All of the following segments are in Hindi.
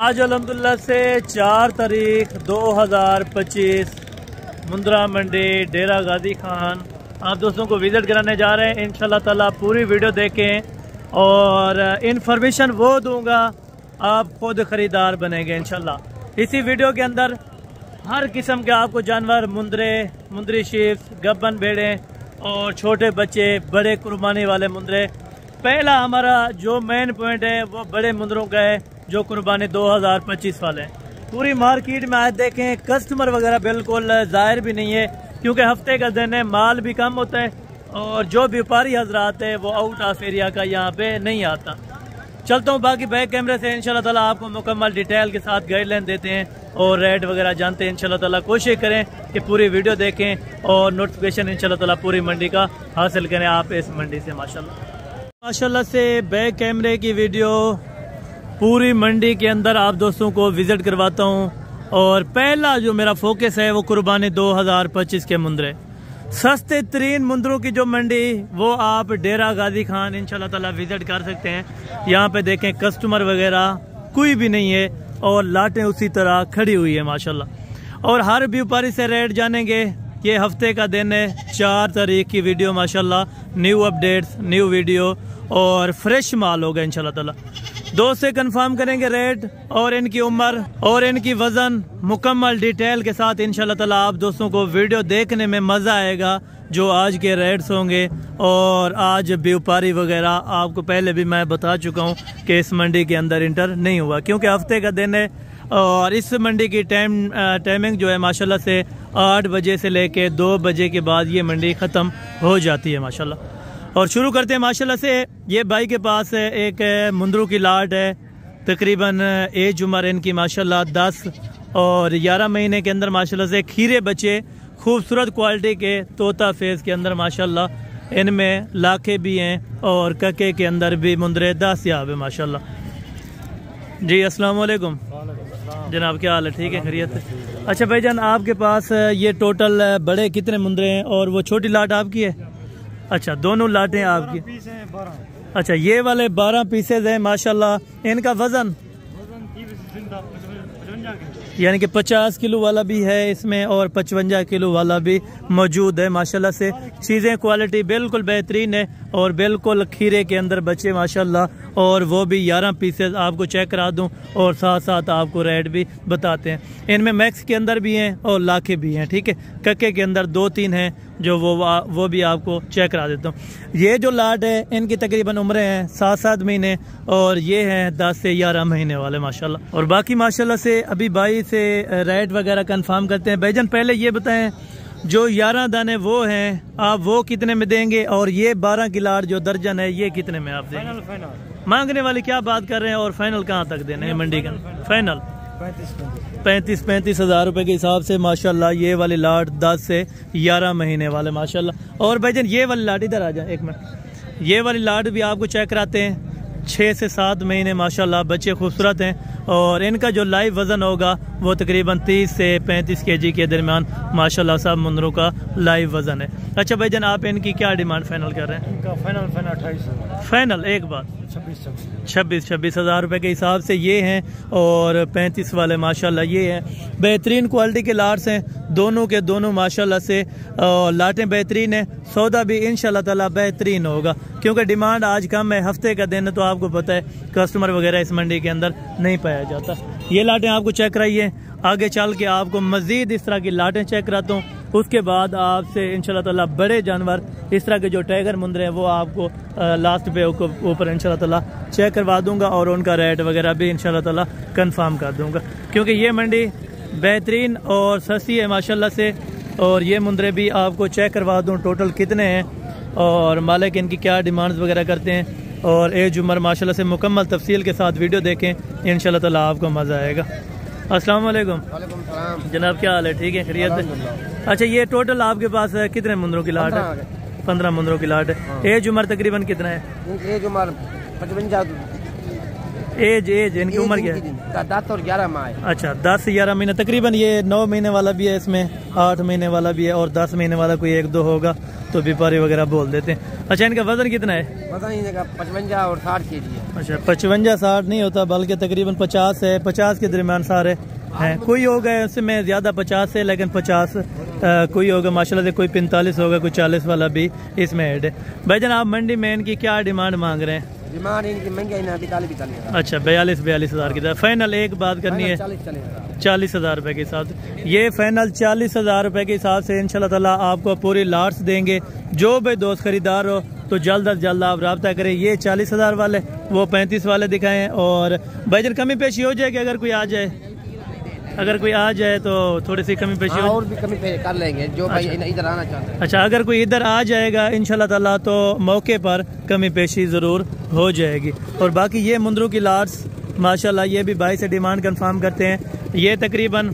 आज अल्हम्दुलिल्लाह से 4 तारीख 2025 मुंद्रा मंडी डेरा गाजी खान आप दोस्तों को विज़िट कराने जा रहे हैं। इंशाल्लाह ताला पूरी वीडियो देखें और इन्फॉर्मेशन वो दूंगा, आप खुद ख़रीदार बनेंगे इंशाल्लाह। इसी वीडियो के अंदर हर किस्म के आपको जानवर, मुंदरी शीप्स, गब्बन भेड़ें और छोटे बच्चे, बड़े कुर्बानी वाले मुंदरे। पहला हमारा जो मेन पॉइंट है वो बड़े मुंदरों का है जो कुर्बानी 2025 वाले हैं। पूरी मार्केट में आज देखें कस्टमर वगैरह बिल्कुल ज़ाहिर भी नहीं है, क्योंकि हफ्ते का दिन है, माल भी कम होता है और जो व्यापारी हजरात है वो आउट ऑफ एरिया का यहाँ पे नहीं आता। चलता हूँ बाकी बैक कैमरे से इंशाल्लाह ताला आपको मुकम्मल डिटेल के साथ गाइडलाइन देते हैं और रेट वगैरह जानते हैं। इंशाल्लाह ताला कोशिश करें कि पूरी वीडियो देखें और नोटिफिकेशन इंशाल्लाह ताला पूरी मंडी का हासिल करें आप इस मंडी से। माशाल्लाह से बैक कैमरे की वीडियो पूरी मंडी के अंदर आप दोस्तों को विजिट करवाता हूँ। और पहला जो मेरा फोकस है वो कुर्बानी 2025 के मुंदरे, सस्ते तरीन मुंदरों की जो मंडी वो आप डेरा गाजी खान इंशाल्लाह ताला विजिट कर सकते हैं। यहाँ पे देखें कस्टमर वगैरह कोई भी नहीं है और लाटें उसी तरह खड़ी हुई है माशाल्लाह। और हर व्यापारी से रेट जानेंगे। ये हफ्ते का दिन है, 4 तारीख की वीडियो माशाल्लाह, न्यू अपडेट्स, न्यू वीडियो और फ्रेश माल होगा इंशाल्लाह ताला। दोस्त से कंफर्म करेंगे रेट और इनकी उम्र और इनकी वजन मुकम्मल डिटेल के साथ इंशाल्लाह ताला। आप दोस्तों को वीडियो देखने में मज़ा आएगा जो आज के रेट्स होंगे। और आज व्यापारी वगैरह आपको पहले भी मैं बता चुका हूँ कि इस मंडी के अंदर इंटर नहीं हुआ, क्योंकि हफ्ते का दिन है। और इस मंडी की टाइमिंग जो है माशाल्लाह से 8 बजे से लेके 2 बजे के बाद ये मंडी ख़त्म हो जाती है माशाल्लाह। और शुरू करते हैं माशाल्लाह से। ये भाई के पास एक मुंदरों की लाट है, तकरीबन एज उम्र इनकी माशाल्लाह 10 और 11 महीने के अंदर माशाल्लाह से खीरे बच्चे खूबसूरत क्वालिटी के तोता फेस के अंदर माशाल्लाह। इनमें लाखे भी हैं और कके के अंदर भी मुंदरे 10 याब है माशाल्लाह। जी अस्सलाम वालेकुम जनाब, क्या हाल है? ठीक है, खैरियत है? अच्छा भाईजान, आपके पास ये टोटल बड़े कितने मुंदरे हैं और वो छोटी लाट आपकी है? अच्छा, दोनों लाटें आपकी? अच्छा, ये वाले 12 पीसेज हैं माशाल्लाह। इनका वजन यानी कि 50 किलो वाला भी है इसमें और 55 किलो वाला भी मौजूद है माशाल्लाह से। चीज़ें क्वालिटी बिल्कुल बेहतरीन है और बिल्कुल खीरे के अंदर बचे माशाल्लाह। और वो भी 11 पीसेज आपको चेक करा दूं और साथ साथ आपको रेट भी बताते हैं। इनमें मैक्स के अंदर भी हैं और लाखे भी हैं, ठीक है। कक्के के अंदर 2-3 हैं जो वो भी आपको चेक करा देता हूँ। ये जो लाट है इनकी तकरीबन उम्रें हैं 7-7 महीने और ये हैं 10 से 11 महीने वाले माशाल्लाह। और बाकी माशाल्लाह से अभी भाई से रेट वगैरह कंफर्म करते हैं। भाईजान पहले ये बताएं, जो 11 दाने वो हैं आप वो कितने में देंगे और ये 12 की लाट जो दर्जन है ये कितने में आप देंगे? फाइनल मांगने वाले क्या बात कर रहे हैं और फाइनल कहाँ तक देने हैं मंडी का? फाइनल 35 हज़ार रुपए के हिसाब से माशाल्लाह। ये वाली लाट 10 से 11 महीने वाले माशाल्लाह। और भाईजान ये वाली लाट इधर आ जाए एक मिनट, ये वाली लाट भी आपको चेक कराते हैं, 6 से 7 महीने माशाल्लाह, बच्चे खूबसूरत हैं। और इनका जो लाइव वजन होगा वो तकरीबन 30 से 35 kg के दरमियान माशाल्लाह सब मुंदरों का लाइव वजन है। अच्छा भाईजान, आप इनकी क्या डिमांड फाइनल कर रहे हैं? इनका फाइनल 28 फाइनल एक बात 26 हज़ार रुपए के हिसाब से ये हैं। और 35 वाले माशाल्लाह ये हैं। बेहतरीन क्वालिटी के लाट्स हैं, दोनों के दोनों माशाल्लाह से। लाटें बेहतरीन है, सौदा भी इंशाल्लाह ताला बेहतरीन होगा, क्योंकि डिमांड आज कम है। हफ्ते का दिन है तो आपको पता है कस्टमर वगैरह इस मंडी के अंदर नहीं पाया जाता। ये लाटें आपको चेक कराइए, आगे चल के आपको मजीद इस तरह की लाटें चेक कराता हूँ। उसके बाद आपसे इंशाल्लाह ताला बड़े जानवर इस तरह के जो टाइगर मुंदरे हैं वो आपको लास्ट पे ऊपर इंशाल्लाह ताला चेक करवा दूंगा और उनका रेट वगैरह भी इंशाल्लाह ताला कंफर्म कर दूंगा, क्योंकि ये मंडी बेहतरीन और सस्ती है माशाल्लाह से। और ये मुंदरे भी आपको चेक करवा दूँ टोटल कितने हैं और मालिक इनकी क्या डिमांड्स वगैरह करते हैं। और एज उम्र माशाल्लाह से मुकम्मल तफसील के साथ वीडियो देखें, इंशाल्लाह ताला आपको मज़ा आएगा। अस्सलाम वालेकुम जनाब, क्या हाल है? ठीक है, खैरियत है? अच्छा, ये टोटल आपके पास कितने मुंदरों की लाट है? 15 मुंदरों की लाट है। एज उम्र तकरीबन कितना है? एज उम्र एज इनकी उम्र क्या है? 10 और 11 माह है। अच्छा 10-11 महीने तकरीबन। ये 9 महीने वाला भी है इसमें, 8 महीने वाला भी है और 10 महीने वाला कोई 1-2 होगा तो व्यापारी वगैरह बोल देते हैं। अच्छा इनका वजन कितना है? वजन इनका 55 और 60 kg है। अच्छा 55-60 नहीं होता बल्कि तकरीबन 50 है, 50 के दरमियान सारे हैं। कोई होगा इसमें ज़्यादा 50 है लेकिन 50 कोई होगा माशाल्लाह से, कोई 45 होगा, कोई 40 वाला भी इसमें ऐड है। भाईजान आप मंडी में इनकी क्या डिमांड मांग रहे हैं? डिमांड इनकी महंगी है 42,000। अच्छा 42,000 की तरह फाइनल एक बात करनी है 40,000 रुपए के हिसाब से। ये फाइनल 40,000 रुपए के हिसाब से इंशाल्लाह ताला आपको पूरी लाट्स देंगे। जो भी दोस्त खरीदार हो तो जल्द अज जल्द आप रब्ता करें। ये 40,000 वाले, वो 35 वाले दिखाएं। और भाईजान कमी पेशी हो जाएगी अगर कोई आ जाए, अगर कोई आ जाए तो थोड़ी सी कमी पेशी और भी कमी कर लेंगे जो भाई इधर आना चाहते हैं। अच्छा अगर कोई इधर आ जाएगा इंशाल्लाह ताला तो मौके पर कमी पेशी ज़रूर हो जाएगी। और बाकी ये मुंदरों की लाट्स माशाल्लाह ये भी भाई से डिमांड कंफर्म करते हैं। ये तकरीबन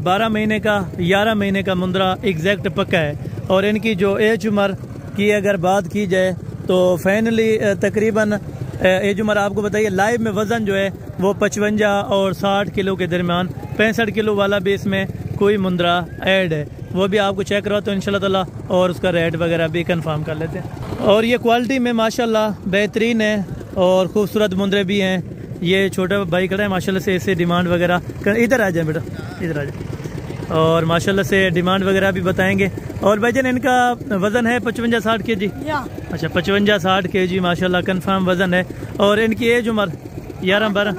12 महीने का 11 महीने का मुंदरा एग्जैक्ट पक्का है। और इनकी जो एज उम्र की अगर बात की जाए तो फाइनली तकरीबन एज उम्र आपको बताइए लाइव में वज़न जो है वो 55 और 60 किलो के दरमियान, 65 किलो वाला भी इसमें कोई मुंदरा ऐड है, वो भी आपको चेक करवा तो इंशाल्लाह ताला और उसका रेट वगैरह भी कंफर्म कर लेते हैं। और ये क्वालिटी में माशाल्लाह बेहतरीन है और खूबसूरत मुंदरे भी हैं। ये छोटा भाई खड़ा है माशाल्लाह से, इसे डिमांड वगैरह इधर आ जाए बेटा, इधर आ जाए। और माशाल्लाह से डिमांड वगैरह भी बताएंगे। और भाईजान इनका वज़न है 55-60 kg। अच्छा 55-60 kg माशाल्लाह कंफर्म वज़न है। और इनकी एज उम्र 11-12।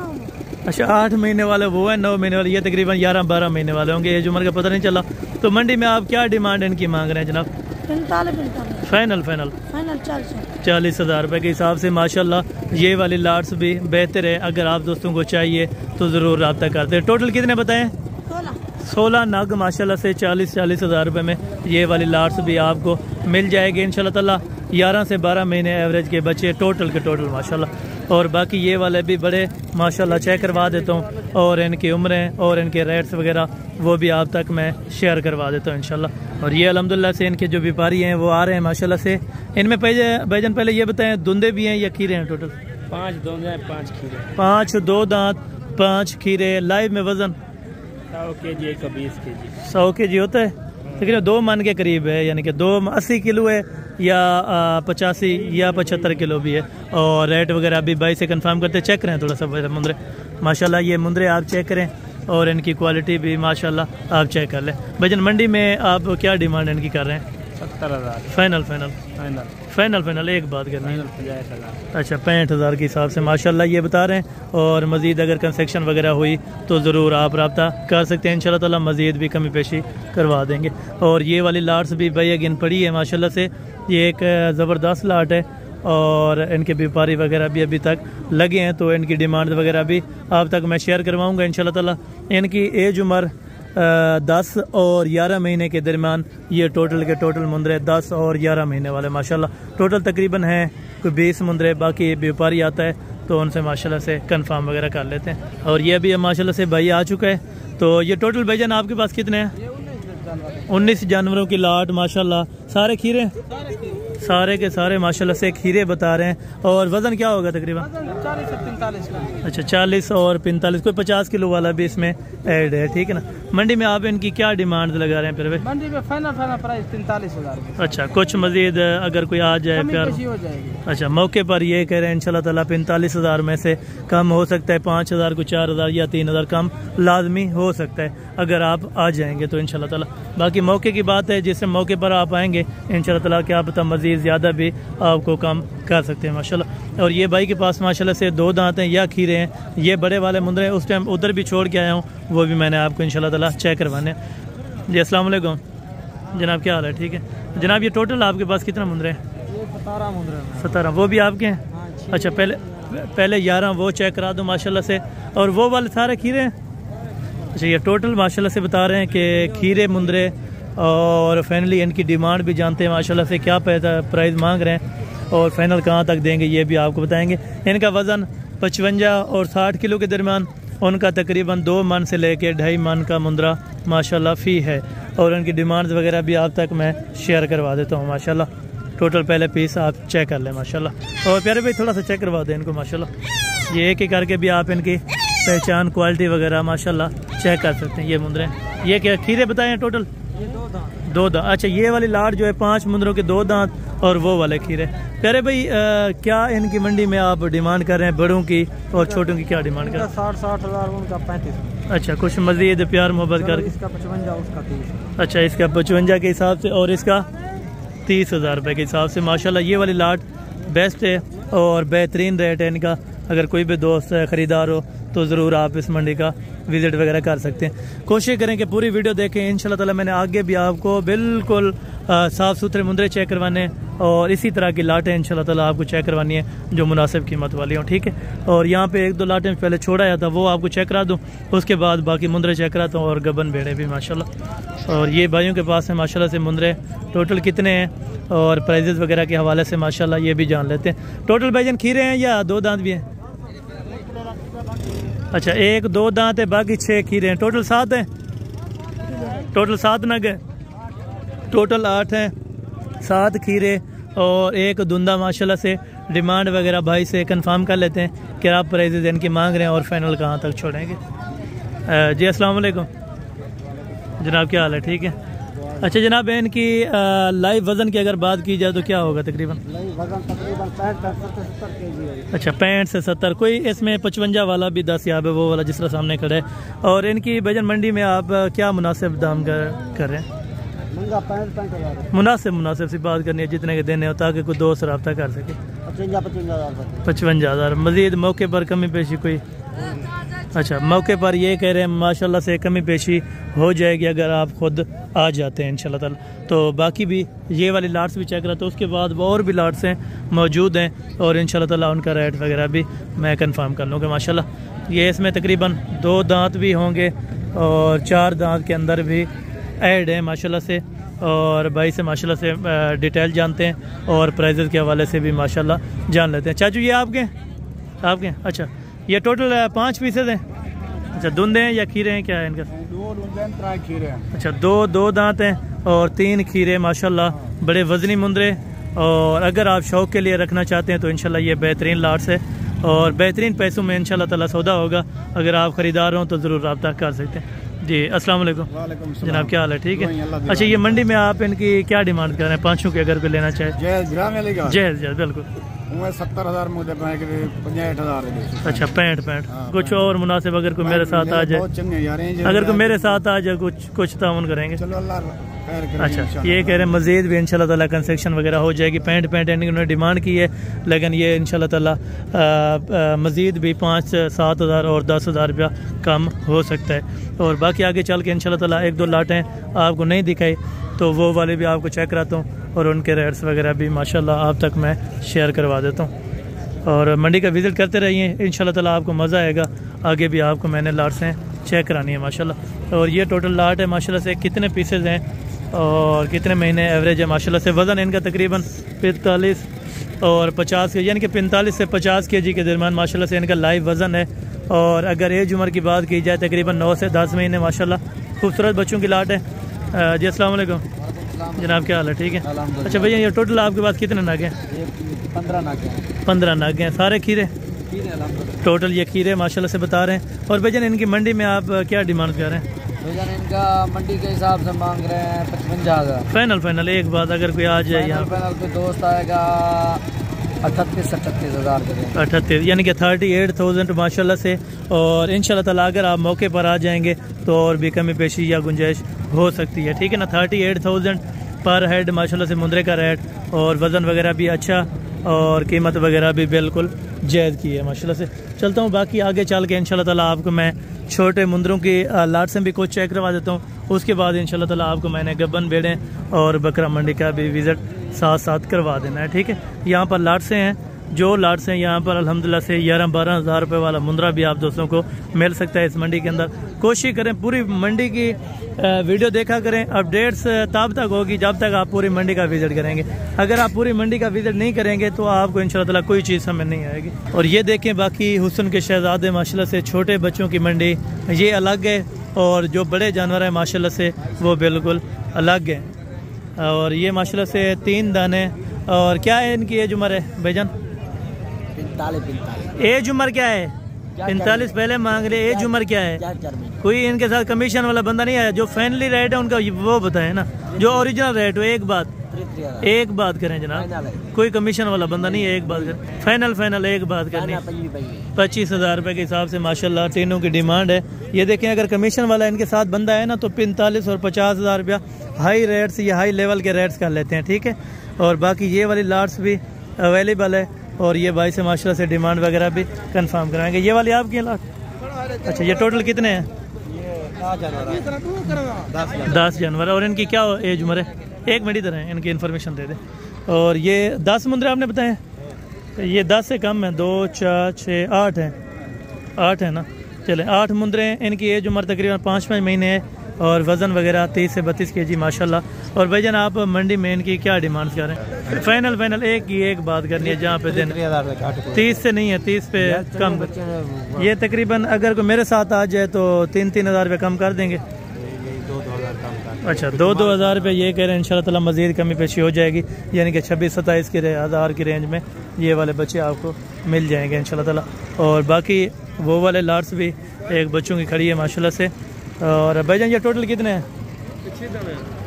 अच्छा 8 महीने वाले वो है, 9 महीने वाले ये तकरीबन 11-12 महीने वाले होंगे। एज उम्र का पता नहीं चला। तो मंडी में आप क्या डिमांड इनकी मांग रहे हैं जनाब? 45 फाइनल 40,000 रुपये के हिसाब से माशाल्लाह ये वाली लाट्स भी बेहतर है। अगर आप दोस्तों को चाहिए तो ज़रूर रब्ता करते हैं। टोटल कितने बताएं? 16 नग माशाल्लाह से 40,000 रुपये में ये वाली लाट्स भी आपको मिल जाएगी इंशाल्लाह ताला। 11 से 12 महीने एवरेज के बच्चे टोटल के टोटल माशाल्लाह। और बाकी ये वाले भी बड़े माशाल्लाह चेक करवा देता हूँ और इनकी उम्रें और इनके रेट्स वगैरह वो भी आप तक मैं शेयर करवा देता हूँ इंशाल्लाह। और ये अल्हम्दुलिल्लाह से इनके जो व्यापारी हैं वो आ रहे हैं माशाल्लाह से। इनमें भाईजान पहले ये बताएं धुंधे भी हैं या खीरे हैं? टोटल 5 धुंधे 5 खीरे। 5 2 दांत 5 खीरे। लाइव में वज़न 100 kg 120 kg 100 kg होता है, लेकिन 2 मन के करीब है, यानी कि 80 किलो है या 85 या 75 किलो भी है। और रेट वगैरह अभी भाई से कंफर्म करते चेक करें थोड़ा सा मुंदरे। माशाल्लाह ये मुंदरे आप चेक करें और इनकी क्वालिटी भी माशाल्लाह आप चेक कर लें। भाईजान मंडी में आप क्या डिमांड इनकी कर रहे हैं? 70,000 फाइनल एक बात करनी है। अच्छा 65,000 के हिसाब से माशाल्लाह ये बता रहे हैं। और मज़ीद अगर कंसेक्शन वगैरह हुई तो ज़रूर आप रब्ता कर सकते हैं इंशाल्लाह ताला, मज़ीद भी कमी पेशी करवा देंगे। और ये वाली लाट्स भी भाई अगेन पड़ी है माशाल्लाह से, ये एक ज़बरदस्त लाट है। और इनके व्यापारी वगैरह भी अभी तक लगे हैं तो इनकी डिमांड वगैरह भी आप तक मैं शेयर करवाऊँगा इंशाल्लाह ताला। इनकी एज उम्र 10 और 11 महीने के दरमियान ये टोटल के टोटल मुंदरे 10 और 11 महीने वाले माशाल्लाह टोटल तकरीबन हैं कोई 20 मुंदरे। बाकी व्यापारी आता है तो उनसे माशाल्लाह से कंफर्म वगैरह कर लेते हैं। और ये भी माशाल्लाह से भाई आ चुका है। तो ये टोटल भाईजान आपके पास कितने हैं? 19 जानवरों की लाट माशाल्लाह। सारे खीरे सारे के सारे माशाल्लाह से खीरे बता रहे हैं। और वज़न क्या होगा तकरीबन? 40 से 45 का। अच्छा 40 और 45 कोई 50 किलो वाला भी इसमें ऐड है, ठीक है ना। मंडी में आप इनकी क्या डिमांड लगा रहे हैं फिर? मंडी में फाइनल प्राइस 43,000। अच्छा कुछ मजीद अगर कोई आ जाए प्यार हो जाएगी। अच्छा मौके पर ये कह रहे हैं इंशाल्लाह ताला 45,000 में से कम हो सकता है, 5,000 को 4,000 या 3,000 कम लाजमी हो सकता है अगर आप आ जाएंगे तो इंशाल्लाह ताला। बाकी मौके की बात है, जिस मौके पर आप आएंगे इंशाल्लाह ताला क्या पता मजीद ज़्यादा भी आपको कम कर सकते हैं माशाल्लाह। और ये भाई के पास माशाल्लाह से 2 दांत हैं या खीरे हैं, ये बड़े वाले मुंदरे उस टाइम उधर भी छोड़ के आया हूँ, वो भी मैंने आपको इंशाल्लाह ताला चेक करवाने। जी अस्सलाम वालेकुम जनाब, क्या हाल है? ठीक है जनाब। ये टोटल आपके पास कितना मुंदरे हैं? 17 मुंदरे। 17 वो भी आपके हैं? अच्छा पहले 11 वो चेक करा दो माशाल्लाह से। और वो वाले सारे खीरे हैं? अच्छा ये टोटल माशाल्लाह से बता रहे हैं कि खीरे मुंदरे। और फाइनली इनकी डिमांड भी जानते हैं माशाल्लाह से, क्या प्राइस मांग रहे हैं और फाइनल कहाँ तक देंगे ये भी आपको बताएंगे। इनका वज़न 55 और 60 किलो के दरमियान, उनका तकरीबन 2 मन से लेके 2.5 मन का मुंदरा माशाल्लाह फ़ी है। और उनकी डिमांड्स वगैरह भी आप तक मैं शेयर करवा देता हूँ माशाल्लाह। टोटल पहले पीस आप चेक कर लें माशाल्लाह। और प्यारे भाई थोड़ा सा चेक करवा दें इनको माशाल्लाह। ये एक करके भी आप इनकी पहचान क्वालिटी वगैरह माशाल्लाह चेक कर सकते हैं। ये मुंदरे, ये क्या खीरे बताए टोटल? ये 2 दांत। 2 दांत। अच्छा, ये वाली लाट जो है 5 मुंदरों के 2 दांत और वो वाले खीरे। प्यारे भाई क्या इनकी मंडी में आप डिमांड कर रहे हैं? बड़ों की और छोटों की क्या डिमांड कर रहे हैं? 60 हज़ार, उनका 35। अच्छा, कुछ मजीद प्यार मोहब्बत कर। इसका 55, उसका 30। अच्छा, इसका 55 के हिसाब से और इसका 30,000 रुपये के हिसाब से। माशाल्लाह ये वाली लाट बेस्ट है और बेहतरीन रेट है इनका। अगर कोई भी दोस्त ख़रीदार हो तो ज़रूर आप इस मंडी का विज़िट वगैरह कर सकते हैं। कोशिश करें कि पूरी वीडियो देखें। इंशाल्लाह ताला मैंने आगे भी आपको बिल्कुल साफ़ सुथरे मुंदरे चेक करवाने और इसी तरह की लाटें इंशाल्लाह ताला आपको चेक करवानी है जो मुनासिब कीमत वाली हों, ठीक है। और यहाँ पे 1-2 लाटें पहले छोड़ा आया था, वो आपको चेक करा दूँ, उसके बाद बाकी मुंदरे चेक कराता हूँ और गबन भेड़े भी माशाल्लाह। और ये भाइयों के पास है माशाल्लाह से मुंदरे। टोटल कितने हैं और प्राइजेस वगैरह के हवाले से माशाल्लाह ये भी जान लेते हैं। टोटल भाईजान खीरे हैं या 2 दांत भी हैं? अच्छा, 1-2 दांत है, बाकी 6 खीरे हैं। टोटल 7 हैं। टोटल 7 नग है। टोटल 8 हैं, 7 खीरे और 1 धुंदा माशाल्लाह से। डिमांड वगैरह भाई से कंफर्म कर लेते हैं कि आप प्राइजेस इनकी मांग रहे हैं और फाइनल कहाँ तक छोड़ेंगे। जी अस्सलाम वालेकुम जनाब, क्या हाल है? ठीक है। अच्छा जनाब, इनकी लाइव वज़न की अगर बात की जाए तो क्या होगा तकरीबन? वजन तकरीबन 65 से 70 केजी है। अच्छा, 65 से 70। कोई इसमें 55 वाला भी 10 यहाँ पे वो वाला जिस तरह सामने खड़ा है। और इनकी भजन मंडी में आप क्या मुनासिब दाम कर रहे हैं? महंगा 65 हज़ार। मुनासिब सी बात करनी है, जितने के देने हो ताकि कोई दोस्त रब्ता कर सके। 55 हज़ार। मजीद मौके पर कमी पेशी कोई? अच्छा, मौके पर ये कह रहे हैं माशाल्लाह से कमी पेशी हो जाएगी अगर आप खुद आ जाते हैं इंशाल्लाह ताला। तो बाकी भी ये वाली लाट्स भी चेक करता हूँ, उसके बाद वो और भी लाट्स हैं मौजूद हैं और इंशाल्लाह ताला उनका रेट वगैरह भी मैं कंफर्म कर लूँगा माशाल्लाह। ये इसमें तकरीबन 2 दांत भी होंगे और 4 दांत के अंदर भी ऐड है माशाल्लाह से। और भाई से माशाल्लाह से डिटेल जानते हैं और प्राइजेस के हवाले से भी माशाल्लाह जान लेते हैं। चाचू ये आपके? अच्छा, ये टोटल 5 पीसेज हैं। अच्छा, धुंदे हैं या खीरे हैं, क्या है इनका? 2 धुंदे हैं, 3 खीरे हैं। अच्छा, 2 दांत हैं और 3 खीरे माशाल्लाह। बड़े वजनी मुंदरे और अगर आप शौक के लिए रखना चाहते हैं तो इंशाल्लाह ये बेहतरीन लाट्स है और बेहतरीन पैसों में इंशाल्लाह ताला सौदा होगा। अगर आप ख़रीदार हों तो ज़रूर रब्ता कर सकते हैं। जी अस्सलाम वालेकुम जनाब, क्या हाल है? ठीक है। अच्छा, ये मंडी में आप इनकी क्या डिमांड कर रहे हैं पाँचों की अगर कोई लेना चाहे? जैज़ बिल्कुल 70,000 मुझे 65,000। अच्छा, 65। कुछ और मुनासिब अगर कोई मेरे साथ आ जाए, अगर कोई मेरे साथ आ जाए कुछ ताउन करेंगे। अच्छा, ये कह रहे हैं मज़ीद भी इंशाल्लाह ताला कंसेक्शन वगैरह हो जाएगी। 65 इन्होंने डिमांड की है, लेकिन ये इंशाल्लाह ताला मज़ीद भी 5-7 हज़ार और 10,000 रुपया कम हो सकता है। और बाकी आगे चल के इंशाल्लाह ताला 1-2 लाटें आपको नहीं दिखाई तो वो वाले भी आपको चेक कराता हूँ और उनके रेट्स वगैरह भी माशाल्लाह आप तक मैं शेयर करवा देता हूँ। और मंडी का विज़िट करते रहिए, इंशाल्लाह ताला आपको मज़ा आएगा। आगे भी आपको मैंने लाट्स चेक करानी है माशाल्लाह। और ये टोटल लाट है माशाल्लाह से। कितने पीसेज हैं और कितने महीने एवरेज है माशाल्लाह से? वज़न इनका तकरीबन 45 और 50 के, यानी कि 45 से 50 kg के दरमियान माशाल्लाह से इनका लाइव वज़न है। और अगर एज उम्र की बात की जाए तकरीबन 9 से 10 महीने माशाल्लाह। खूबसूरत बच्चों की लाट है। जी अस्सलाम वालेकुम जनाब, क्या हाल है? ठीक है। अच्छा भैया, ये टोटल आपके पास कितने नग हैं? 15 नग हैं। सारे खीरे टोटल ये खीरे माशाल्लाह से बता रहे हैं। और भैया इनकी मंडी में आप क्या डिमांड कर रहे हैं? भैया इनका मंडी के हिसाब से मांग रहे हैं 55,000। फाइनल। एक बात, अगर कोई आ जाए यहाँ फाइनल कोई दोस्त आएगा 38-38,000 के 38, यानी कि 38,000 माशाल्लाह से। और इंशाल्लाह ताला अगर आप मौके पर आ जाएंगे तो और भी कमी पेशी या गुंजाइश हो सकती है, ठीक है ना। 38,000 पर हेड माशाल्लाह से मुंदरे का रेट और वज़न वगैरह भी अच्छा और कीमत वगैरह भी बिल्कुल जायज़ की है माशाल्लाह से। चलता हूँ, बाकी आगे चल के इंशाल्लाह ताला आपको मैं छोटे मुंदरों की लाट से भी कुछ चेक करवा देता हूँ। उसके बाद इंशाल्लाह ताला आपको मैंने गब्बन भेड़ें और बकरा मंडी का भी विज़िट साथ करवा देना है, ठीक है। यहाँ पर लाट से हैं, जो लाट्स हैं यहाँ पर अल्हम्दुलिल्लाह से 11-12 हज़ार रुपये वाला मुंदरा भी आप दोस्तों को मिल सकता है इस मंडी के अंदर। कोशिश करें पूरी मंडी की वीडियो देखा करें। अपडेट्स तब तक होगी जब तक आप पूरी मंडी का विज़िट करेंगे। अगर आप पूरी मंडी का विज़िट नहीं करेंगे तो आपको इंशाल्लाह ताला कोई चीज़ समझ नहीं आएगी। और ये देखें बाकी हुस्न के शहजादे माशाल्लाह से, छोटे बच्चों की मंडी ये अलग है और जो बड़े जानवर हैं माशाल्लाह से वो बिल्कुल अलग है। और ये माशाल्लाह से 3 दाने। और क्या है इनकी एज उम्र है भाईजान? 45 एज उम्र क्या है? 45 पहले मांग रहे, एज उम्र क्या है? कोई इनके साथ कमीशन वाला बंदा नहीं आया? जो फाइनली रेट है उनका वो बताए ना, जो ओरिजिनल रेट हो। एक बात करें जनाब, कोई कमीशन वाला बंदा नहीं है। एक बात करें, फाइनल एक बात करनी। 25,000 रुपये के हिसाब से माशाल्लाह तीनों की डिमांड है। ये देखें, अगर कमीशन वाला इनके साथ बंदा है ना तो 45 और 50,000 रुपया हाई रेट्स या हाई लेवल के रेट्स कर लेते हैं, ठीक है। और बाकी ये वाली लाट्स भी अवेलेबल है और ये भाई से माशाल्लाह से डिमांड वगैरह भी कंफर्म कराएंगे। ये वाली आपकी लाट? अच्छा, ये टोटल कितने हैं? 10 जानवर। और इनकी क्या एज उम्र है? एक मिनट इधर है, इनकी इन्फॉर्मेशन दे दे। और ये 10 मुंद्रे आपने बताए? ये 10 से कम है, 2 4 6 8 है, 8 है ना। चले 8 मुंद्रे हैं। इनकी एज उम्र तकरीबन 5-5 महीने है और वज़न वगैरह 30 से 32 kg माशाल्लाह। और भाईजान आप मंडी में इनकी क्या डिमांड कर रहे हैं? फाइनल एक बात करनी है, जहाँ पे दिन 30 से नहीं है, 30 पे कम। ये तकरीबन अगर कोई मेरे साथ आ जाए तो 3-3 हज़ार रुपये कम कर देंगे। अच्छा, 2-2 हज़ार रुपये ये कह रहे हैं। इंशाल्लाह ताला मज़ीद कमी पेशी हो जाएगी, यानी कि 26-27 के हज़ार की रेंज में ये वाले बच्चे आपको मिल जाएंगे इंशाल्लाह ताला। और बाकी वो वाले लाट्स भी एक बच्चों की खड़ी है माशाल्लाह से। और भाईजान ये टोटल कितने हैं?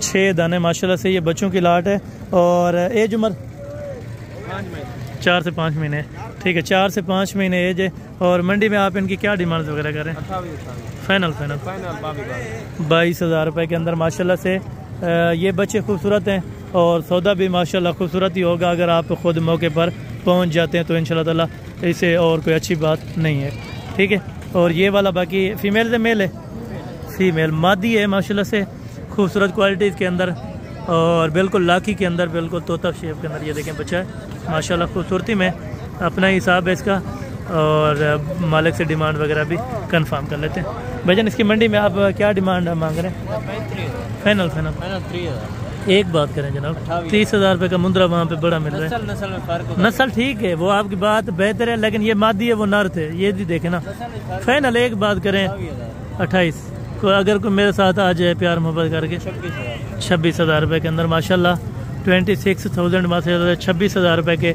6 दाने माशाल्लाह से ये बच्चों की लाट है। और एज उम्र 4 से 5 महीने, ठीक है, 4 से 5 महीने एज है। और मंडी में आप इनकी क्या डिमांड वगैरह करें? फाइनल 22,000 रुपये के अंदर माशाल्लाह से। ये बच्चे खूबसूरत हैं और सौदा भी माशाल्लाह खूबसूरत ही होगा। अगर आप ख़ुद मौके पर पहुंच जाते हैं तो इंशाल्लाह ताला इसे और कोई अच्छी बात नहीं है, ठीक है। और ये वाला बाकी फ़ीमेल से मेल है? फीमेल मादी है माशाल्लाह से, खूबसूरत क्वालिटीज़ के अंदर और बिल्कुल लाकी के अंदर, बिल्कुल तोता शेप के अंदर। ये देखें बच्चा है माशाल्लाह, खूबसूरती में अपना हिसाब है इसका। और मालिक से डिमांड वगैरह भी कंफर्म कर लेते हैं। भाईजान इसकी मंडी में आप क्या डिमांड मांग रहे हैं? फाइनल एक बात करें जनाब, 30,000 रुपये का मुंद्रा वहाँ पे बड़ा मिल रहा है। नस्ल ठीक है, वो आपकी बात बेहतर है, लेकिन ये मादी है, वो नर थे, ये भी देखे ना। फाइनल एक बात करें 28 को, अगर कोई मेरे साथ आ जाए प्यार मोहब्बत करके 26,000 रुपये के अंदर माशाल्लाह 26,000 में से 26,000 रुपये के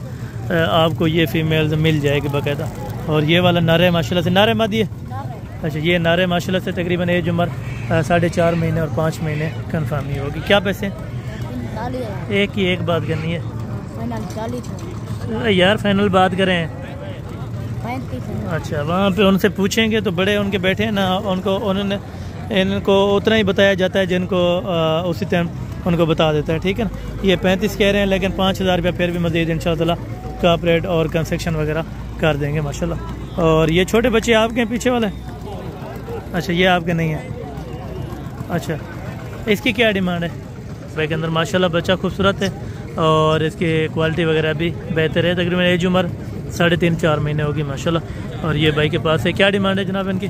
आपको ये फीमेल मिल जाएगी बाकायदा। और ये वाला नारे माशाल्लाह से, नारे मादी है। अच्छा, ये नारे माशाल्लाह से तकरीबन एज उम्र 4.5 महीने और 5 महीने कंफर्म ही होगी। क्या पैसे? एक ही एक बात करनी है यार, फाइनल बात करें। अच्छा, वहाँ पे उनसे पूछेंगे तो बड़े उनके बैठे हैं ना, इनको उतना ही बताया जाता है जिनको उसी टाइम उनको बता देता है, ठीक है ना। ये 35 कह रहे हैं, लेकिन 5,000 रुपया फिर भी मज़ीद इंशाअल्लाह कॉपरेट और कंसेक्शन वगैरह कर देंगे माशाल्लाह। और ये छोटे बच्चे आपके हैं पीछे वाले? अच्छा, ये आपके नहीं है। अच्छा, इसकी क्या डिमांड है? भाई के अंदर माशाल्लाह बच्चा खूबसूरत है और इसकी क्वालिटी वगैरह भी बेहतर है। तकरीबन एज उम्र 3.5-4 महीने होगी माशाल्लाह। और ये भाई के पास है। क्या डिमांड है जनाब इनकी?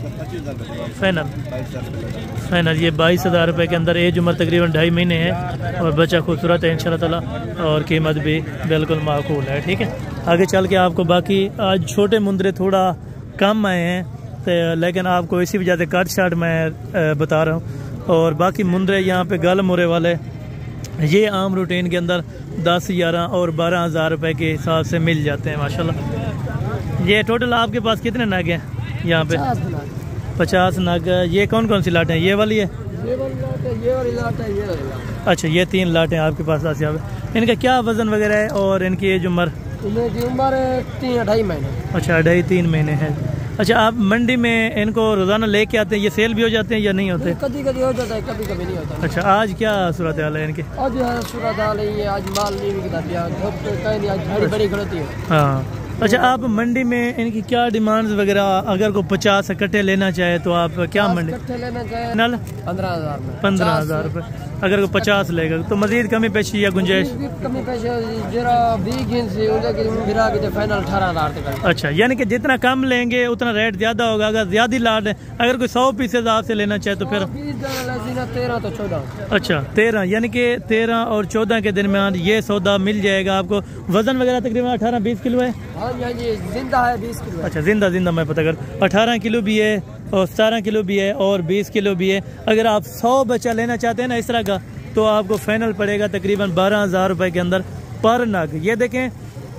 फाइनल ये 22,000 रुपये के अंदर, एज उम्र तकरीबन 2.5 महीने है और बच्चा खूबसूरत है इंशाल्लाह ताला और कीमत भी बिल्कुल माकूल है, ठीक है। आगे चल के आपको बाकी आज छोटे मुंदरे थोड़ा कम आए हैं तो, लेकिन आपको इसी वजह से कट शार्ट मैं बता रहा हूँ। और बाकी मुंदरे यहाँ पे गल मुरे वाले ये आम रूटीन के अंदर 10, 11 और 12,000 रुपये के हिसाब से मिल जाते हैं माशाल्लाह। ये टोटल आपके पास कितने नग हैं यहाँ पे? 50 नग। ये कौन कौन सी लाटें हैं? ये वाली है, ये वाली लाट है, ये वाली लाट। अच्छा, ये 3 लाटें आपके पास यहाँ पे। इनका क्या वजन वगैरह है और इनकी एज उम्र? इनकी उम्र 3-2.5 महीने। अच्छा, 2.5-3 महीने है। अच्छा, आप मंडी में इनको रोजाना लेके आते हैं, ये सेल भी हो जाते हैं या नहीं होते? कभी कभी हो जाता है, कभी कभी नहीं होता। अच्छा, आज क्या सूरत हाल है इनकी? आज सूरत हाल है, आज माल नहीं बिकता, आज बड़ी खड़ोती है। हाँ। अच्छा, आप मंडी में इनकी क्या डिमांड्स वगैरह, अगर को 50 इकट्ठे लेना चाहे तो आप क्या मंडी लेना चाहे? 15,000 रुपये। अगर को 50 लेगा तो मजीद कमी पेशी या गुंजाइश? कमी पेशी फाइनल 18,000 तक। अच्छा, यानी कि जितना कम लेंगे उतना रेट ज्यादा होगा। अगर ज्यादा लाट है, अगर कोई 100 पीसेज आपसे लेना चाहे तो फिर 13 तो 14। अच्छा, 13 यानी कि 13 और 14 के दरमियान ये सौदा मिल जाएगा आपको। वजन वगैरह तकरीबन 18-20 किलो है? हाँ जी, जिंदा है 20 किलो। अच्छा, जिंदा मैं पता कर, 18 किलो भी है और 17 किलो भी है और 20 किलो भी है। अगर आप 100 बच्चा लेना चाहते हैं ना इस तरह का, तो आपको फाइनल पड़ेगा तकरीबन 12,000 रुपये के अंदर पर नग। ये देखें,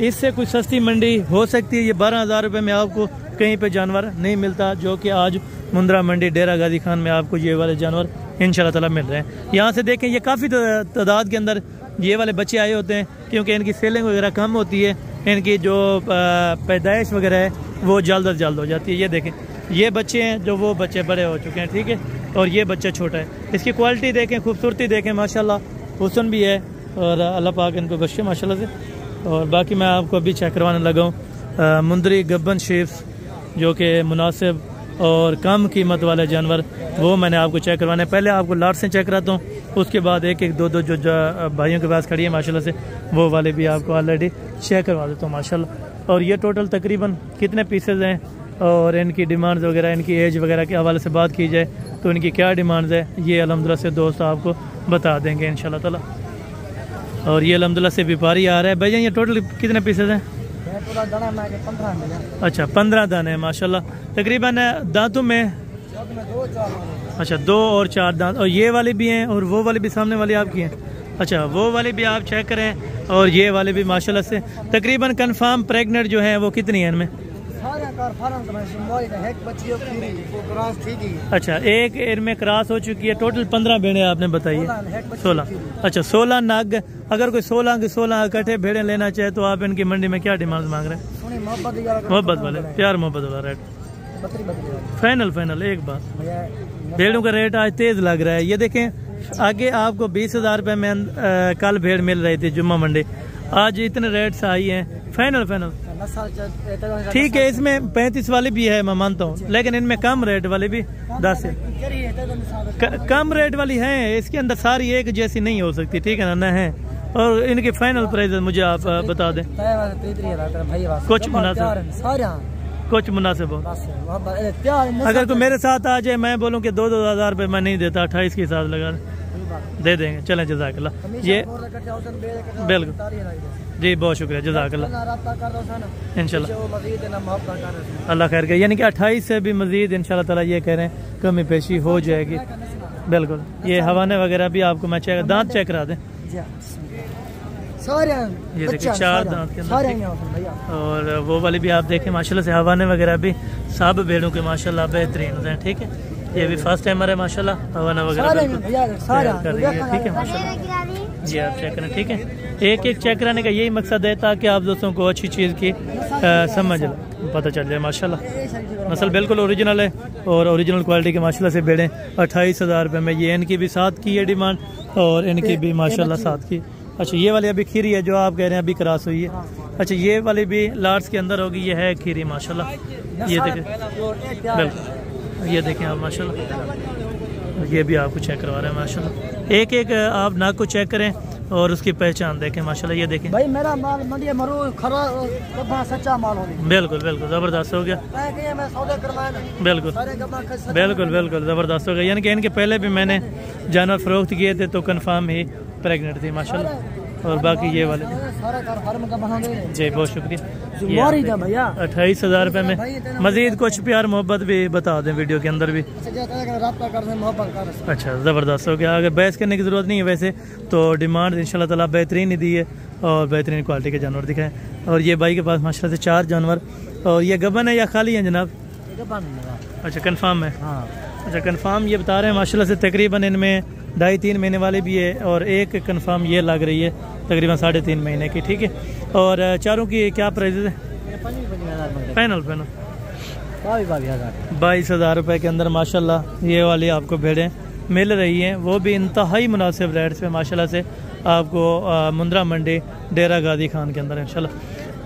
इससे कुछ सस्ती मंडी हो सकती है। ये 12,000 रुपये में आपको कहीं पे जानवर नहीं मिलता, जो कि आज मुंद्रा मंडी डेरा गाजी खान में आपको ये वाले जानवर इंशाल्लाह ताला मिल रहे हैं। यहाँ से देखें, ये काफ़ी तादाद के अंदर ये वाले बच्चे आए होते हैं, क्योंकि इनकी सेलिंग वगैरह कम होती है, इनकी जो पैदाइश वगैरह है वो जल्द अज जल्द हो जाती है। ये देखें, ये बच्चे हैं, जो वो बच्चे बड़े हो चुके हैं, ठीक है, और ये बच्चा छोटा है। इसकी क्वालिटी देखें, खूबसूरती देखें, माशाल्लाह हुस्न भी है, और अल्लाह पाक इनको बख्शे माशाल्लाह से। और बाकी मैं आपको अभी चेक करवाने लगा हूँ मुंदरी गब्बन शीप्स, जो कि मुनासिब और कम कीमत वाले जानवर, वो मैंने आपको चेक करवाने। पहले आपको लाट से चेक कराता हूँ, उसके बाद एक एक दो दो जो भाइयों के पास खड़ी है माशाल्लाह से, वो वाले भी आपको ऑलरेडी चेक करवा देता हूँ माशाल्लाह। और ये टोटल तकरीबन कितने पीसेज हैं और इनकी डिमांड्स वगैरह, इनकी एज वगैरह के हवाले से बात की जाए तो इनकी क्या डिमांड्स है, ये अल्हम्दुलिल्लाह से दोस्त आपको बता देंगे इंशाल्लाह ताला। और ये अल्हम्दुलिल्लाह से व्यापारी आ रहा है। भैया ये टोटल कितने पीसेज हैं? अच्छा, 15 दाने हैं माशाल्लाह। तकरीबन दांतों में अच्छा 2 और 4 दांत, और ये वाले भी हैं और वो वाले भी सामने वाले आपकी हैं। अच्छा, वो वाले भी आप चेक करें, और ये वाले भी माशाल्लाह से तकरीबन कंफर्म प्रेग्नेंट जो हैं वो कितनी है इनमें? अच्छा, एक इनमें क्रॉस हो चुकी है। टोटल 15 भेड़े आपने बताई, 16। अच्छा, 16 नाग। अगर कोई 16 के 16 इकट्ठे भेड़े लेना चाहे तो आप इनकी मंडी में क्या डिमांड मांग रहे हैं? मोहब्बत वाले, प्यार मोहब्बत वाला रेट फाइनल एक बात। भेड़ों का रेट आज तेज लग रहा है। ये देखें, आगे आपको 20,000 रुपये में कल भेड़ मिल रही थी जुम्मा मंडी, आज इतने रेट्स आई हैं। फाइनल ठीक है, इसमें 35 वाले भी है, मैं मानता हूँ, लेकिन इनमें कम रेट वाले भी 10 कम रेट वाली हैं। इसके अंदर सारी एक जैसी नहीं हो सकती, ठीक है ना है। और इनके फाइनल प्राइस मुझे आप बता दें, कुछ मुनासिब हो। अगर कोई मेरे साथ आ जाए, मैं बोलूँ कि 2,000 रुपये मैं नहीं देता, 28 के साथ लगा दे देंगे। चलें, जज़ाकल्लाह। ये बिल्कुल जी, बहुत शुक्रिया, जज़ाकल्लाह। इंशाल्लाह अल्लाह खैर करे, यानी कि 28 से भी मज़ीद इंशाल्लाह ताला ये कह रहे हैं कमी पेशी हो जाएगी। बिल्कुल, ये हवाने वगैरह भी आपको मैं चेक, दांत चेक करा दें। ये देखिए 4 दांत के अंदर, और वो वाली भी आप देखें माशाल्लाह से, हवाने वगैरह भी सब भेड़ों के माशाल्लाह बेहतरीन हैं, ठीक है। ये भी फर्स्ट टाइमर है माशाल्लाह, हवाना वगैरह कर रही है, ठीक है माशाल्लाह। जी आप चेक करें, ठीक है। एक एक चेक कराने का यही मकसद है ताकि आप दोस्तों को अच्छी चीज़ की समझ पता चल जाए माशाल्लाह। नस्ल बिल्कुल ओरिजिनल है और ओरिजिनल क्वालिटी के माशाल्लाह से भेड़ें 28,000 रुपये में। ये इनकी भी 7 की है डिमांड, और इनकी भी माशाल्लाह 7 की। अच्छा, ये वाली अभी खीरी है जो आप कह रहे हैं, अभी क्रॉस हुई है। अच्छा, ये वाली भी लार्ड्स के अंदर होगी, ये है खीरी माशाल्लाह। ये देखें, बिल्कुल ये देखें आप माशाल्लाह, ये भी आपको चेक करवा रहे हैं माशाल्लाह। एक एक आप नाक को चेक करें और उसकी पहचान देखें माशाल्लाह। ये देखें भाई, मेरा माल मंडी में खरा सच्चा माल हो गया। बिल्कुल ज़बरदस्त हो गया। बिल्कुल ज़बरदस्त हो गया। यानी कि इनके पहले भी मैंने जानवर फरोख्त किए थे तो कंफर्म ही प्रेग्नेंट थी माशाल्लाह। और बाकी ये वाले जी, बहुत शुक्रिया। 28,000 रुपये में मजीद कुछ प्यार मोहब्बत भी बता दें वीडियो के अंदर भी। अच्छा, ज़बरदस्त हो गया। अगर बहस करने की ज़रूरत नहीं है वैसे तो डिमांड इंशाल्लाह ताला बेहतरीन ही दी है, और बेहतरीन क्वालिटी के जानवर दिखाएं। और ये भाई के पास माशाल्लाह से 4 जानवर, और ये गबन है या खाली है जनाब? अच्छा, कन्फर्म है। अच्छा, कन्फर्म ये बता रहे हैं माशाल्लाह से। तकरीबन इनमें 2.5-3 महीने वाले भी है, और एक कन्फर्म ये लग रही है तकरीबन 3.5 महीने की, ठीक है। और चारों की क्या प्राइस है? फाइनल 22,000 रुपये के अंदर माशाल्लाह ये वाली आपको भेड़ें मिल रही हैं, वो भी इंतहाई मुनासिब रेट्स पे माशाल्लाह से आपको मुंद्रा मंडी डेरा गाजी खान के अंदर इंशाल्लाह।